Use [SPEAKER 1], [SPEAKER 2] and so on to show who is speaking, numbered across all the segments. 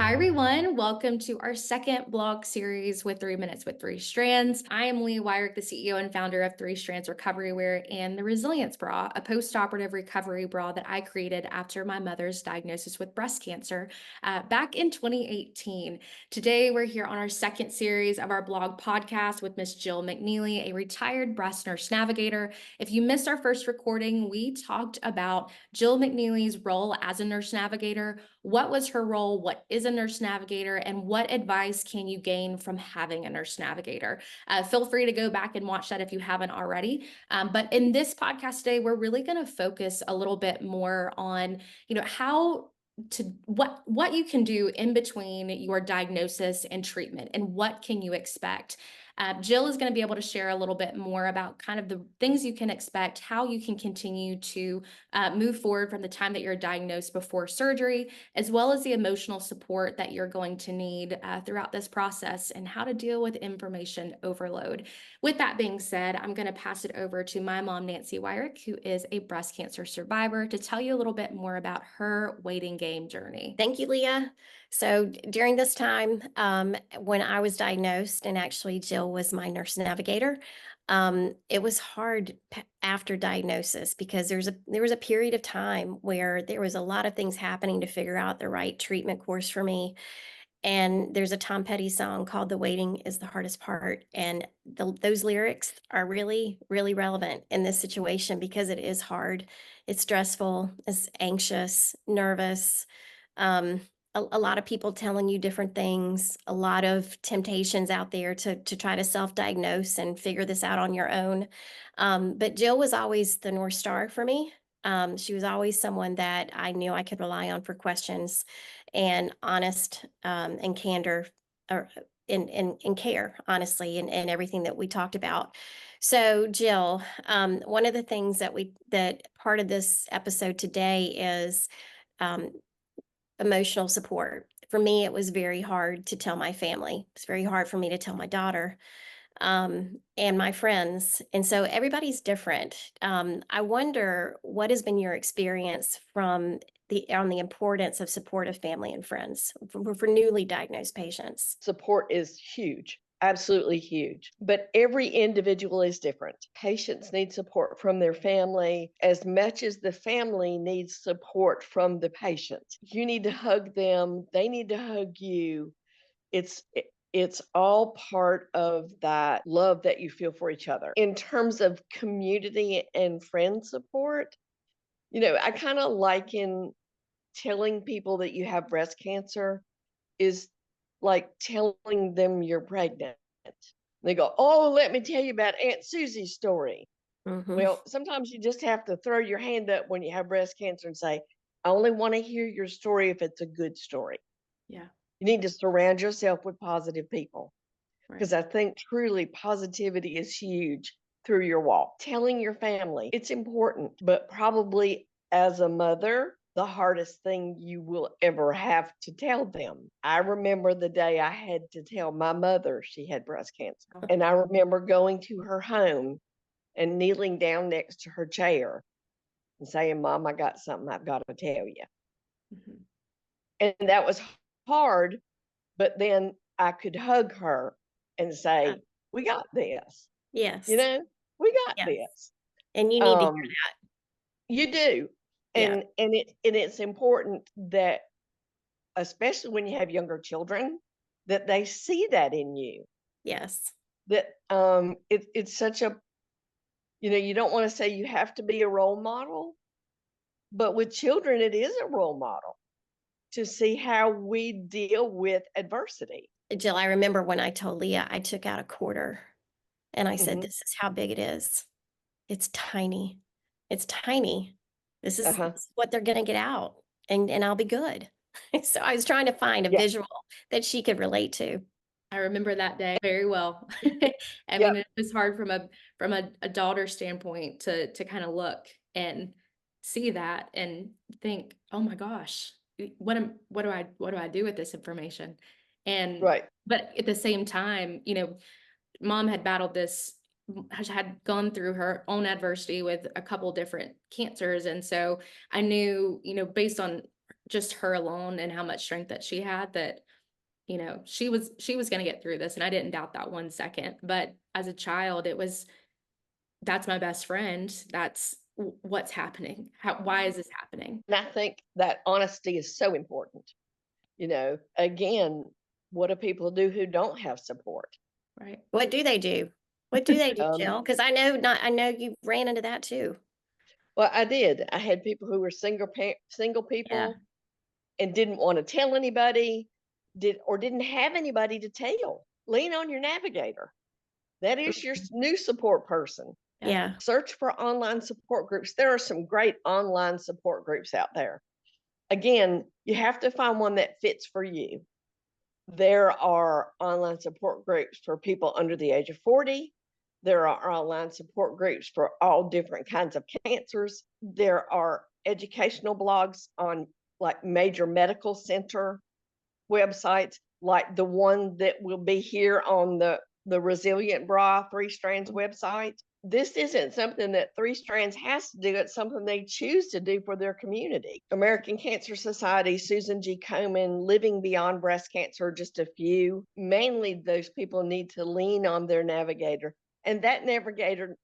[SPEAKER 1] Hi, everyone. Welcome to our second blog series with 3 Minutes with 3 Strands. I am Leah Wyrick, the CEO and founder of 3 Strands Recovery Wear and the Resilience Bra, a post-operative recovery bra that I created after my mother's diagnosis with breast cancer back in 2018. Today, we're here on our second series of our blog podcast with Miss Jill McNeely, a retired breast nurse navigator. If you missed our first recording, we talked about Jill McNeely's role as a nurse navigator. What was her role? What is a nurse navigator? And what advice can you gain from having a nurse navigator? Feel free to go back and watch that if you haven't already. But in this podcast today, we're really going to focus a little bit more on, how to what you can do in between your diagnosis and treatment, and what can you expect. Jill is going to be able to share a little bit more about kind of the things you can expect, how you can continue to move forward from the time that you're diagnosed before surgery, as well as the emotional support that you're going to need throughout this process, and how to deal with information overload. With that being said, I'm going to pass it over to my mom, Nancy Wyrick, who is a breast cancer survivor, to tell you a little bit more about her waiting game journey.
[SPEAKER 2] Thank you, Leah. So during this time, when I was diagnosed, and actually Jill was my nurse navigator, it was hard after diagnosis because there was a period of time where there was a lot of things happening to figure out the right treatment course for me. And there's a Tom Petty song called "The Waiting is the Hardest Part," and those lyrics are really, really relevant in this situation because it is hard. It's stressful. It's anxious, nervous. Um, a lot of people telling you different things, a lot of temptations out there to try to self-diagnose and figure this out on your own. But Jill was always the North Star for me. She was always someone that I knew I could rely on for questions and honest and candor or in care, honestly, and everything that we talked about. So, Jill, one of the things that part of this episode today is um, emotional support. For me, it was very hard to tell my family. It's very hard for me to tell my daughter and my friends. And so everybody's different. I wonder what has been your experience from on the importance of supportive family and friends for newly diagnosed patients.
[SPEAKER 3] Support is huge, absolutely huge. But every individual is different. Patients need support from their family as much as the family needs support from the patient. You need to hug them, they need to hug you. It's it's all part of that love that you feel for each other. In terms of community and friend support, I kind of liken telling people that you have breast cancer is like telling them you're pregnant. They go, "Oh, let me tell you about Aunt Susie's story."
[SPEAKER 2] Hmm.
[SPEAKER 3] Well, sometimes you just have to throw your hand up when you have breast cancer and say, "I only want to hear your story if it's a good story."
[SPEAKER 1] Yeah,
[SPEAKER 3] You need to surround yourself with positive people
[SPEAKER 1] right.
[SPEAKER 3] because I think truly positivity is huge through your walk. Telling your family, it's important, but probably as a mother, the hardest thing you will ever have to tell them. I remember the day I had to tell my mother she had breast cancer. And I remember going to her home and kneeling down next to her chair and saying, "Mom, I got something I've got to tell you."
[SPEAKER 1] Mhm.
[SPEAKER 3] And that was hard, but then I could hug her and
[SPEAKER 2] Uh,
[SPEAKER 3] say, "We got this." You
[SPEAKER 2] yes,
[SPEAKER 3] know, "We got
[SPEAKER 2] yes,
[SPEAKER 3] this."
[SPEAKER 2] and you need to hear
[SPEAKER 3] Um,
[SPEAKER 2] that.
[SPEAKER 3] you do.
[SPEAKER 2] Yeah,
[SPEAKER 3] And it's important that, especially when you have younger children, that they see that in you.
[SPEAKER 2] yes.
[SPEAKER 3] That, it's such a you don't wanna say you have to be a role model, but with children, it is a role model to see how we deal with adversity.
[SPEAKER 2] Jill, I remember when I told Leah I took out a quarter and I said,
[SPEAKER 3] Mhm.
[SPEAKER 2] "This is how big it is. It's tiny. It's tiny. This
[SPEAKER 3] Uh-huh.
[SPEAKER 2] is what they're gonna get out, and I'll be good." So I was trying to find a
[SPEAKER 3] Yeah.
[SPEAKER 2] visual that she could relate to.
[SPEAKER 1] I remember that day very well. I
[SPEAKER 3] Yep.
[SPEAKER 1] mean, it was hard from a daughter standpoint to kind of look and see that and think, "Oh my gosh, what do I do with this information?" And
[SPEAKER 3] Right.
[SPEAKER 1] but at the same time, mom had battled this, has had gone through her own adversity with a couple different cancers, and so I knew, based on just her alone and how much strength that she had, that, you know, she was going to get through this. And I didn't doubt that 1 second. But as a child, that's my best friend. That's what's happening. Why is this happening?
[SPEAKER 3] And I think that honesty is so important. You know, again, what do people do who don't have support?
[SPEAKER 1] Right.
[SPEAKER 2] What do they do? What do they do,
[SPEAKER 3] Um,
[SPEAKER 2] Jill? Because I know you ran into that too.
[SPEAKER 3] well, I did. I had people who were single
[SPEAKER 2] Yeah.
[SPEAKER 3] people and didn't want to tell anybody, didn't have anybody to tell. Lean on your navigator. That is your new support person.
[SPEAKER 2] Yeah.
[SPEAKER 3] Search for online support groups. There are some great online support groups out there. Again, you have to find one that fits for you. There are online support groups for people under the age of 40. There are online support groups for all different kinds of cancers. There are educational blogs on like major medical center websites, like the one that will be here on the Resilient Bra 3 Strands website. This isn't something that 3 Strands has to do. It's something they choose to do for their community. American Cancer Society, Susan G. Komen, Living Beyond Breast Cancer, just a few. Mainly those people need to lean on their navigator. And that navigator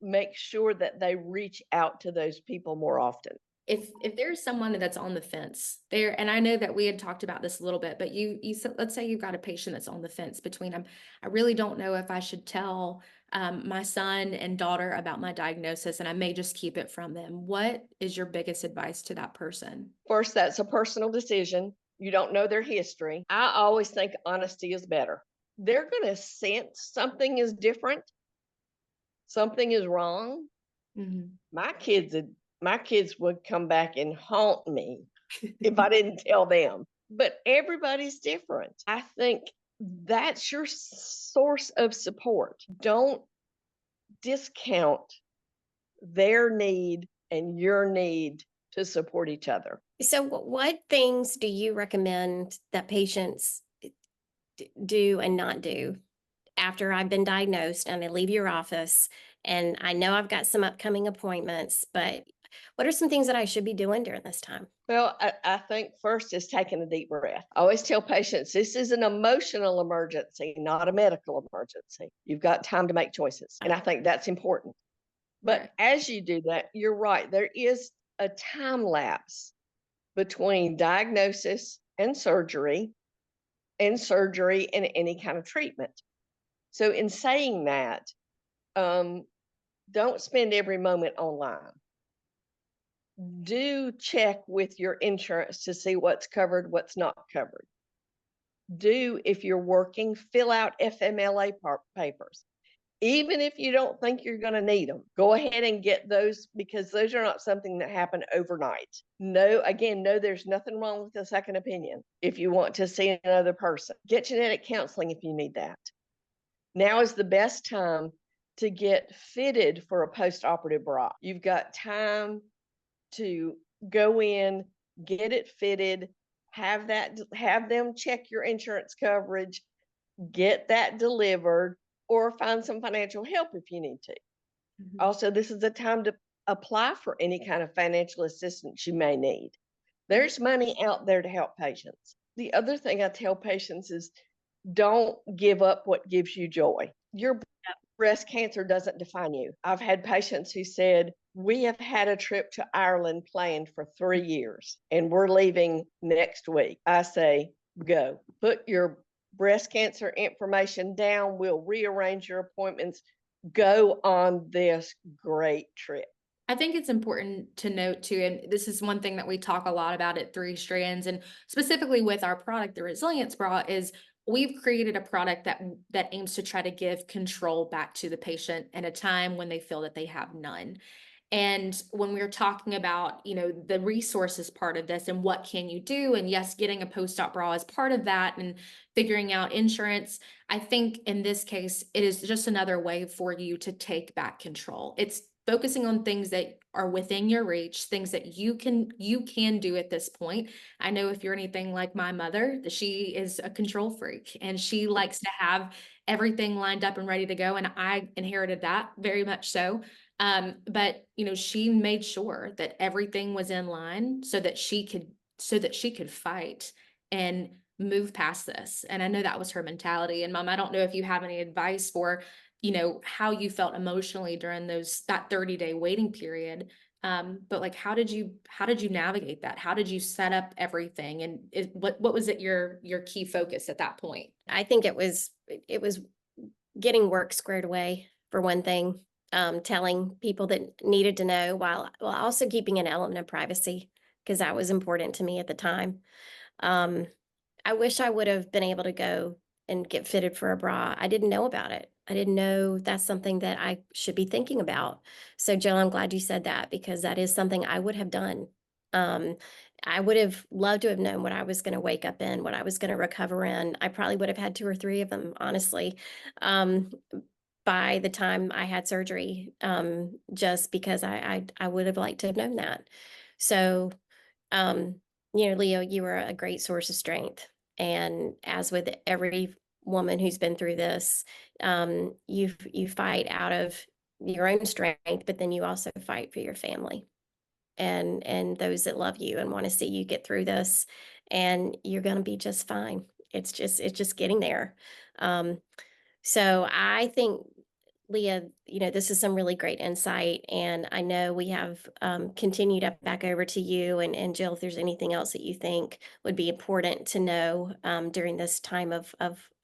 [SPEAKER 3] makes sure that they reach out to those people more often.
[SPEAKER 1] If there's someone that's on the fence there, and I know that we had talked about this a little bit, but you said, let's say you've got a patient that's on the fence between them. I really don't know if I should tell my son and daughter about my diagnosis, and I may just keep it from them. What is your biggest advice to that person?
[SPEAKER 3] First, that's a personal decision. You don't know their history. I always think honesty is better. They're going to sense something is different, something is wrong.
[SPEAKER 1] Mhm.
[SPEAKER 3] My kids would come back and haunt me if I didn't tell them. But everybody's different. I think that's your source of support. Don't discount their need and your need to support each other.
[SPEAKER 2] So what things do you recommend that patients do and not do after I've been diagnosed and I leave your office? And I know I've got some upcoming appointments, but what are some things that I should be doing during this time?
[SPEAKER 3] Well, I think first is taking a deep breath. I always tell patients this is an emotional emergency, not a medical emergency. You've got time to make choices. And I think that's important. But
[SPEAKER 1] Right.
[SPEAKER 3] as you do that, you're right. There is a time lapse between diagnosis and surgery and any kind of treatment. So, in saying that, don't spend every moment online. Do check with your insurance to see what's covered, what's not covered. Do, if you're working, fill out FMLA papers. Even if you don't think you're going to need them, go ahead and get those, because those are not something that happen overnight. No, again, no, there's nothing wrong with a second opinion. If you want to see another person, get genetic counseling if you need that. Now is the best time to get fitted for a post-operative bra. You've got time to go in, get it fitted, have them check your insurance coverage, get that delivered, or find some financial help if you need to.
[SPEAKER 1] Mhm.
[SPEAKER 3] Also, this is the time to apply for any kind of financial assistance you may need. There's money out there to help patients. The other thing I tell patients is don't give up what gives you joy. Your breast cancer doesn't define you. I've had patients who said, we have had a trip to Ireland planned for 3 years and we're leaving next week. I say, go. Put your breast cancer information down. We'll rearrange your appointments. Go on this great trip.
[SPEAKER 1] I think it's important to note too, and this is one thing that we talk a lot about at 3 Strands, and specifically with our product, the Resilience Bra, is we've created a product that aims to try to give control back to the patient in a time when they feel that they have none. And when we're talking about, you know, the resources part of this and what can you do, and yes, getting a post-op bra is part of that, and figuring out insurance, I think in this case, it is just another way for you to take back control. It's focusing on things that are within your reach, things that you can do at this point. I know if you're anything like my mother, that she is a control freak and she likes to have everything lined up and ready to go. And I inherited that very much so. But you know, she made sure that everything was in line so that she could so that she could fight and move past this. And I know that was her mentality. And Mom, I don't know if you have any advice for, how you felt emotionally during that 30-day waiting period. But like, how did you navigate that? How did you set up everything? And what was it your key focus at that point?
[SPEAKER 2] I think it was getting work squared away for one thing, telling people that needed to know while also keeping an element of privacy because that was important to me at the time. Um, I wish I would have been able to go and get fitted for a bra. I didn't know about it. I didn't know that's something that I should be thinking about. So, Jill, I'm glad you said that because that is something I would have done. Um, I would have loved to have known what I was going to wake up in, what I was going to recover in. I probably would have had 2 or 3 of them, honestly, um, by the time I had surgery, just because I would have liked to have known that. So, um, Leo, you are a great source of strength. And as with every woman who's been through this, you fight out of your own strength, but then you also fight for your family and those that love you and want to see you get through this. And you're going to be just fine. It's just getting there. Um, so I think, Leah, this is some really great insight, and I know we have continued up back over to you and Jill, if there's anything else that you think would be important to know during this time of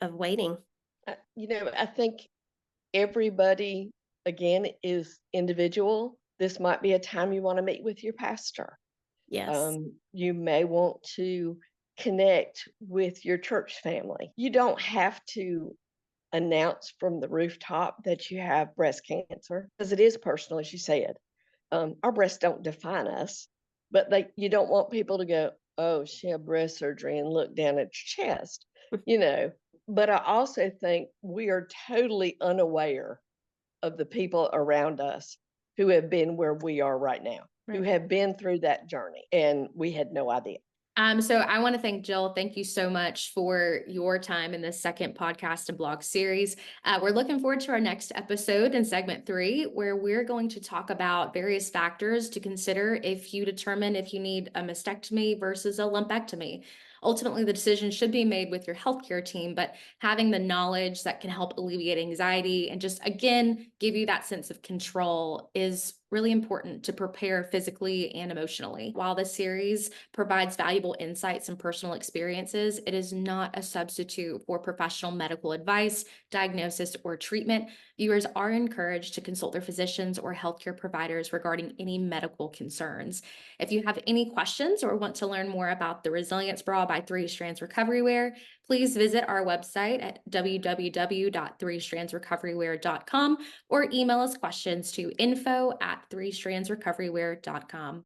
[SPEAKER 2] waiting.
[SPEAKER 3] I think everybody, again, is individual. This might be a time you want to meet with your pastor.
[SPEAKER 2] Yes.
[SPEAKER 3] You may want to connect with your church family. You don't have to announce from the rooftop that you have breast cancer because it is personal, as you said. Our breasts don't define us, but you don't want people to go, oh, she had breast surgery and look down at your chest, you know. But I also think we are totally unaware of the people around us who have been where we are right now, who
[SPEAKER 1] Right.
[SPEAKER 3] have been through that journey, and we had no idea.
[SPEAKER 1] So I want to thank Jill. Thank you so much for your time in this second podcast and blog series. We're looking forward to our next episode in segment 3, where we're going to talk about various factors to consider if you determine if you need a mastectomy versus a lumpectomy. Ultimately, the decision should be made with your healthcare team, but having the knowledge that can help alleviate anxiety and just, again, give you that sense of control is really important to prepare physically and emotionally. While this series provides valuable insights and personal experiences, it is not a substitute for professional medical advice, diagnosis, or treatment. Viewers are encouraged to consult their physicians or healthcare providers regarding any medical concerns. If you have any questions or want to learn more about the Resilience Bra by 3 Strands Recovery Wear, please visit our website at www.3strandsrecoverywear.com or email us questions to info@3strandsrecoverywear.com.